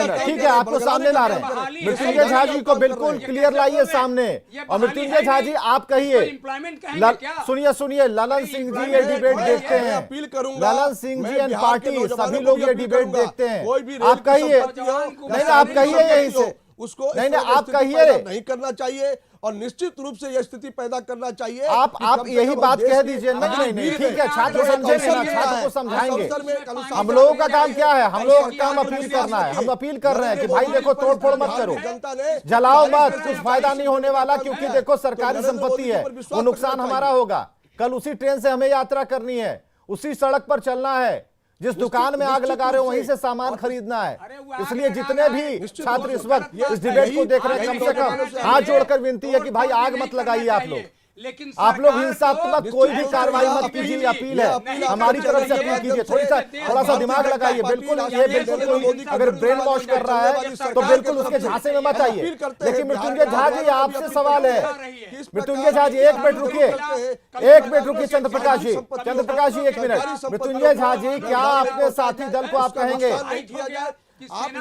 Minute, ठीक है, आपको सामने ला रहे हैं। मृत्युंजय झा जी को बिल्कुल क्लियर लाइए सामने। और मृत्युंजय झा जी आप कहिए, सुनिए, ललन सिंह जी ये डिबेट देखते हैं, अपील करूंगा, ललन सिंह जी एंड पार्टी सभी लोग ये डिबेट देखते हैं, आप कहिए। नहीं, आप कहिए यहीं से उसको, नहीं, आप कहिए, नहीं करना चाहिए और निश्चित रूप से यह स्थिति पैदा करना चाहिए। आप यही बात कह दीजिए। नहीं, ठीक है, छात्र समझेंगे ना, छात्र को समझाएंगे। हम लोगों का काम क्या है? हम लोगों का काम अपील करना है। हम अपील कर रहे हैं कि भाई देखो, तोड़फोड़ मत करो, जलाओ मत, कुछ फायदा नहीं होने वाला, क्योंकि देखो सरकारी संपत्ति है, वो नुकसान हमारा होगा। कल उसी ट्रेन से हमें यात्रा करनी है, उसी सड़क पर चलना है, जिस दुकान में आग लगा रहे हो वहीं से सामान खरीदना है। इसलिए जितने भी छात्र इस वक्त इस डिबेट को देख रहे हैं, कम से कम हाथ जोड़कर विनती है कि भाई आग मत लगाइए आप लोग, आप लोग हिंसात्मक कोई भी कार्रवाई मत कीजिए, अपील है हमारी तरफ से, अपील कीजिए, थोड़ा सा दिमाग लगाइए। बिल्कुल ये बिल्कुल कोई अगर ब्रेन वॉश कर रहा है तो बिल्कुल उसके झांसे में मत आइए। लेकिन मृत्युंजय झा जी आपसे सवाल है, मृत्युंजय झा जी एक मिनट रुकिए, चंद्रप्रकाश जी, एक मिनट। मृत्युंजय झा जी, क्या अपने साथी दल को आप कहेंगे,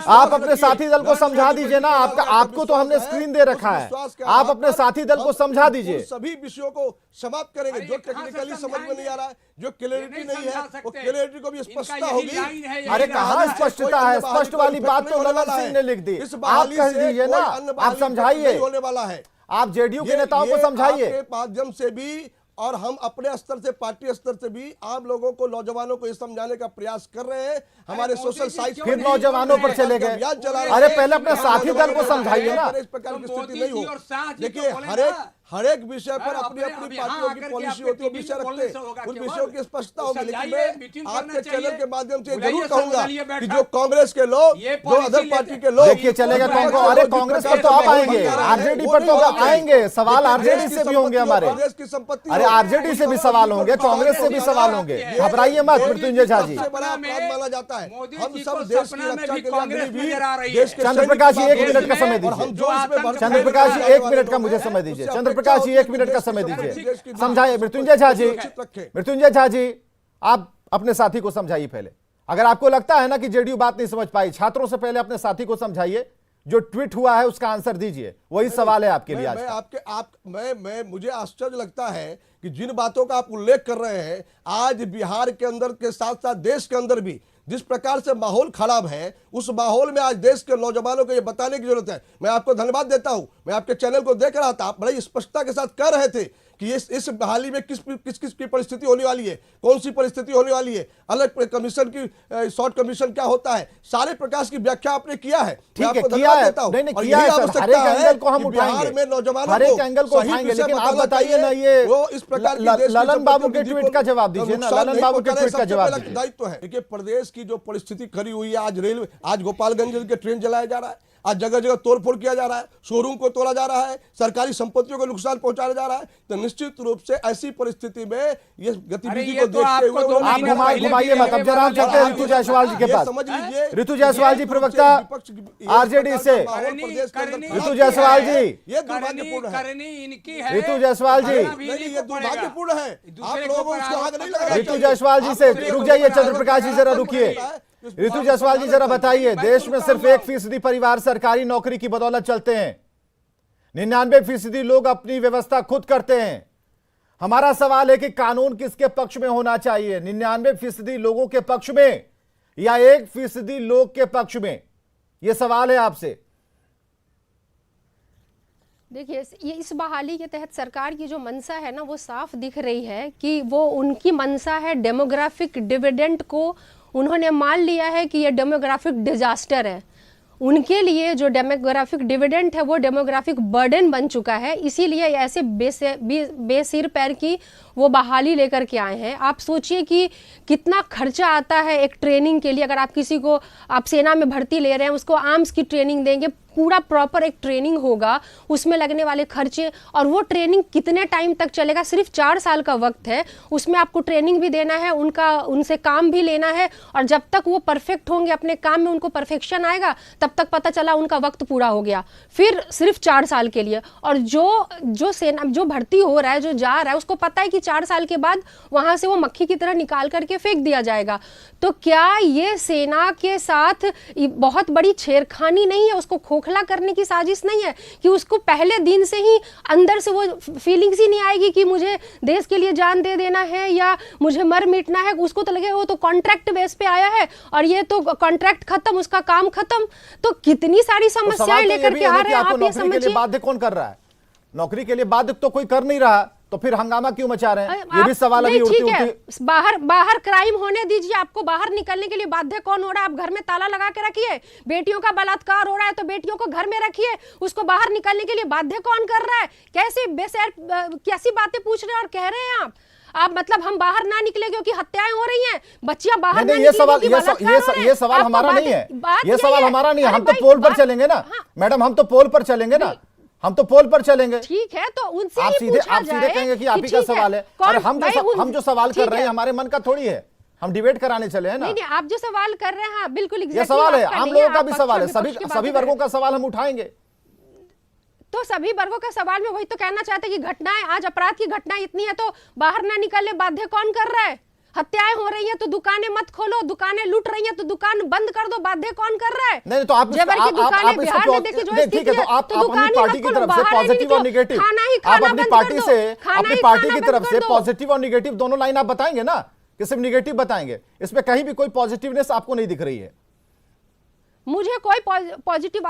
आप अपने साथी दल को समझा दीजिए ना, आपको तो हमने स्क्रीन दे रखा है, आप अपने साथी दल को समझा दीजिए। सभी विषयों को समाप्त करेंगे जो टेक्निकली समझ में नहीं आ रहा है, जो क्लैरिटी नहीं है, वो क्लैरिटी को भी स्पष्टता होगी। अरे कहाँ स्पष्टता है? स्पष्ट वाली बात तो ललन सिंह ने लिख दी, आप कह दीजिए ना, आप समझाइए, होने वाला है। आप जेडीयू के नेताओं को समझाइए। माध्यम से भी और हम अपने स्तर से, पार्टी स्तर से भी आम लोगों को, नौजवानों को ये समझाने का प्रयास कर रहे हैं। हमारे सोशल साइट फिर नौजवानों पर चले गए। अरे पहले अपने साथी दल को समझाइए ना। इस प्रकार की स्थिति नहीं हो। देखिए, हर एक विषय पर अपनी अपनी पार्टियों की पॉलिसी होती है, विषय रखते हैं, उन विषयों की स्पष्टता होगी। लेकिन मैं आपके चैनल के माध्यम से जरूर कहूंगा कि जो कांग्रेस के लोग, जो अदर पार्टी के लोग, देखिए चलेगा कांग्रेस, अरे कांग्रेस पर तो आप आएंगे, आरजेडी पर तो आएंगे, सवाल आरजेडी से भी होंगे हमारे, अरे आरजेडी से भी सवाल होंगे, कांग्रेस से भी सवाल होंगे, घबराइए मत मृत्युंजय झा जी। माना जाता है हम सब देश की रक्षा के लिए। चंद्रप्रकाश जी 1 मिनट का समय दीजिए, चंद्रप्रकाश जी 1 मिनट का मुझे समय दीजिए, चंद्रप्रकाश जी 1 मिनट का समय दीजिए, समझाइए मृत्युंजय झा जी। मृत्युंजय झा जी, आप अपने साथी को समझाइए पहले। अगर आपको लगता है ना कि जेडीयू बात नहीं समझ पाई, छात्रों से पहले अपने साथी को समझाइए, जो ट्वीट हुआ है उसका आंसर दीजिए, वही सवाल है आपके लिए आज। मुझे आश्चर्य लगता है कि जिन बातों का आप उल्लेख कर रहे हैं, आज बिहार के अंदर के साथ साथ देश के अंदर भी जिस प्रकार से माहौल खराब है, उस माहौल में आज देश के नौजवानों को यह बताने की जरूरत है। मैं आपको धन्यवाद देता हूं, मैं आपके चैनल को देख रहा था, आप बड़ी स्पष्टता के साथ कह रहे थे कि इस बहाली में किस की परिस्थिति होने वाली है, कौन सी परिस्थिति होने वाली है, अलग कमीशन की, शॉर्ट कमीशन क्या होता है, सारे प्रकार की व्याख्या आपने किया है। ठीक है, किया है, नहीं किया है सर, हर एक एंगल को हम उठाएंगे, में नौजवानों हर एक एंगल को उठाएंगे, लेकिन आप बताइए ना, ये वो इस प्रकार ललन बाबू के ट्वीट का जवाब दीजिए ना, ललन बाबू के ट्वीट का जवाब दीजिए। दायित्व है। देखिए, प्रदेश की जो परिस्थिति खड़ी हुई है, आज रेलवे, आज गोपालगंज के ट्रेन जलाया जा रहा है, आज जगह जगह तोड़फोड़ किया जा रहा है, शोरूम को तोड़ा जा रहा है, सरकारी संपत्तियों को नुकसान पहुंचाया जा रहा है, तो निश्चित रूप से ऐसी परिस्थिति में ये गतिविधि को देखते हुए आप घुमाइए मत। अब जरा हम चलते हैं ऋतु जायसवाल जी के पास। समझ लीजिए, ऋतु जायसवाल जी प्रवक्ता आरजेडी से, ऋतु जायसवाल जी, ये दुर्भाग्यपूर्ण है। ऋतु जायसवाल जी, ये दुर्भाग्यपूर्ण है, आप लोगों को उसका आग नहीं लगा। ऋतु जायसवाल जी से रुक जाइए, चंद्रप्रकाश जी जरा रुकिए। ऋतु जायसवाल जी जरा बताइए, देश में सिर्फ 1% परिवार सरकारी नौकरी की बदौलत चलते हैं, 99% लोग अपनी व्यवस्था खुद करते हैं। हमारा सवाल है कि कानून किसके पक्ष में होना चाहिए, 99% लोगों के पक्ष में या 1% लोग के पक्ष में? यह सवाल है आपसे। देखिए, ये इस बहाली के तहत सरकार की जो मंशा है ना, वो साफ दिख रही है कि वो उनकी मंशा है डेमोग्राफिक डिविडेंड को उन्होंने मान लिया है कि ये डेमोग्राफिक डिजास्टर है। उनके लिए जो डेमोग्राफिक डिविडेंड है वो डेमोग्राफिक बर्डन बन चुका है, इसीलिए ऐसे बेसिर पैर की वो बहाली लेकर के आए हैं। आप सोचिए कि कितना खर्चा आता है एक ट्रेनिंग के लिए। अगर आप किसी को, आप सेना में भर्ती ले रहे हैं, उसको आर्म्स की ट्रेनिंग देंगे, पूरा प्रॉपर एक ट्रेनिंग होगा, उसमें लगने वाले खर्चे, और वो ट्रेनिंग कितने टाइम तक चलेगा, सिर्फ 4 साल का वक्त है, उसमें आपको ट्रेनिंग भी देना है, उनसे काम भी लेना है, और जब तक वो परफेक्ट होंगे अपने काम में, उनको परफेक्शन आएगा, तब तक पता चला उनका वक्त पूरा हो गया, फिर सिर्फ 4 साल के लिए। और जो सेना जो भर्ती हो रहा है, जो जा रहा है, उसको पता है कि 4 साल के बाद वहां से वो मक्खी की तरह निकाल करके फेंक दिया जाएगा। तो क्या ये सेना के साथ बहुत बड़ी छेड़खानी नहीं है, उसको खोखला करने की साजिश नहीं है कि उसको पहले दिन से ही अंदर से वो फीलिंग्स ही नहीं आएगी कि मुझे देश के लिए जान दे देना है या मुझे मर मिटना है? उसको तो लगे वो तो कॉन्ट्रैक्ट बेस पे आया है और ये तो कॉन्ट्रैक्ट खत्म, उसका काम खत्म। तो कितनी सारी समस्याएं लेकर के आ रहे हैं, आप ये समझिए। बाध्य कौन कर रहा है? नौकरी के लिए बाध्य तो कोई कर नहीं रहा, तो फिर हंगामा क्यों मचा रहे हैं? ये भी सवाल अभी उठती। बाहर क्राइम होने दीजिए, आपको बाहर निकलने के लिए बाध्य कौन हो रहा है? आप घर में ताला लगा के रखिए। बेटियों का बलात्कार हो रहा है तो बेटियों को घर में रखिए, उसको बाहर निकलने के लिए बाध्य कौन कर रहा है? कैसी बातें पूछ रहे हैं और कह रहे हैं आप मतलब हम बाहर ना निकले क्योंकि हत्याएं हो रही हैं, बच्चियां बाहर नहीं, ये सवाल हमारा नहीं है, ये सवाल हमारा नहीं है। हम तो पोल पर चलेंगे ना मैडम, हम तो पोल पर चलेंगे ना, हम तो पोल पर चलेंगे। ठीक है, तो उनसे आप सीधे कहेंगे कि आप ही का सवाल है। और हम जो सवाल कर रहे हैं हमारे मन का थोड़ी है, हम डिबेट कराने चले हैं ना। नहीं, आप जो सवाल कर रहे हैं बिल्कुल ये सवाल है, आम लोगों का भी सवाल है, सभी वर्गों का सवाल हम उठाएंगे। तो सभी वर्गों का सवाल में वही तो कहना चाहते कि घटनाएं, आज अपराध की घटना इतनी है तो बाहर ना निकलने बाध्य कौन कर रहा है? हत्याएं हो रही हैं तो दुकानें मत खोलो, दुकानें लूट रही हैं तो दुकान बंद कर दो, बाध्य कौन कर रहा है? नहीं तो आप जेवर की दुकानें बिहार में देखिए जो स्थिति है, आप अपनी पार्टी की तरफ से पॉजिटिव और नेगेटिव, आप अपनी पार्टी की तरफ से पॉजिटिव और नेगेटिव दोनों लाइन आप बताएंगे ना, कि सिर्फ नेगेटिव बताएंगे? इसमें कहीं भी कोई पॉजिटिवनेस आपको नहीं दिख रही है। मुझे कोई पॉजिटिव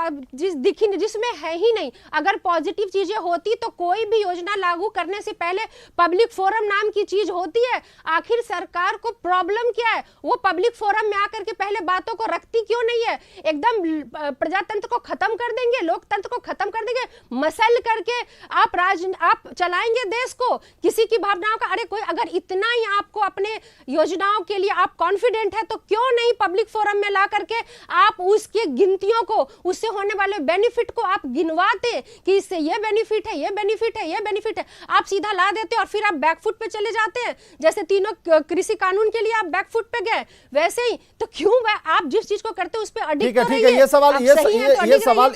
दिखी नहीं, जिसमें है ही नहीं। अगर पॉजिटिव चीजें होती तो कोई भी योजना लागू करने से पहले पब्लिक फोरम नाम की चीज होती है। आखिर सरकार को प्रॉब्लम क्या है? वो पब्लिक फोरम में आकर के पहले बातों को रखती क्यों नहीं है? एकदम प्रजातंत्र को खत्म कर देंगे, लोकतंत्र को खत्म कर देंगे, मसल करके आप चलाएंगे देश को, किसी की भावनाओं का। अरे कोई अगर इतना ही आपको अपने योजनाओं के लिए आप कॉन्फिडेंट है तो क्यों नहीं पब्लिक फोरम में ला करके आप उसके गिनतियों को, उससे होने वाले बेनिफिट को आप गिनवाते कि इससे ये बेनिफिट है, ये बेनिफिट है, ये बेनिफिट है। आप सीधा ला देते और फिर आप बैकफुट पे चले जाते हैं। जैसे तीनों कृषि कानून के लिए आप बैकफुट पे गए, वैसे ही तो क्यों आप जिस चीज को करते हैं उस पे अडिक्ट ठीक है,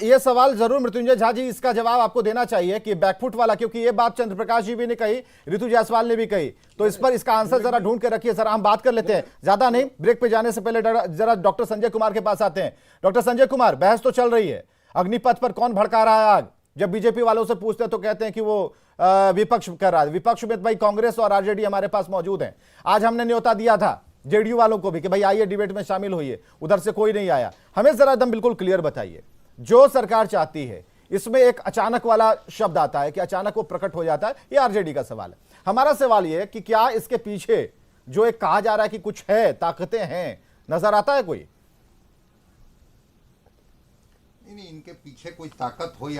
ये सवाल जरूर मृत्युंजय झा जी इसका जवाब आपको देना चाहिए कि बैकफुट वाला, क्योंकि ये बात चंद्रप्रकाश जी भी ने कही, ऋतु जायसवाल ने भी कही, तो इस पर इसका आंसर जरा ढूंढ के रखिए। जरा हम बात कर लेते हैं, ज्यादा नहीं, ब्रेक पे जाने से पहले जरा डॉक्टर संजय कुमार के पास आते हैं। डॉक्टर संजय कुमार, बहस तो चल रही है अग्निपथ पर, कौन भड़का रहा है आग? जब बीजेपी वालों से पूछते हैं तो कहते हैं कि वो विपक्ष कर रहा है। विपक्ष में भाई कांग्रेस और आरजेडी हमारे पास मौजूद हैं। आज हमने न्योता दिया था जेडीयू वालों को भी कि भाई आइए डिबेट में शामिल होइए, उधर से कोई नहीं आया। हमें जरा एकदम बिल्कुल क्लियर बताइए, जो सरकार चाहती है इसमें एक अचानक वाला शब्द आता है कि अचानक वो प्रकट हो जाता है, ये आरजेडी का सवाल है। हमारा सवाल ये है कि क्या इसके पीछे जो एक कहा जा रहा है कि कुछ है, ताकतें हैं, नजर आता है कोई? नहीं, इनके पीछे कोई ताकत हो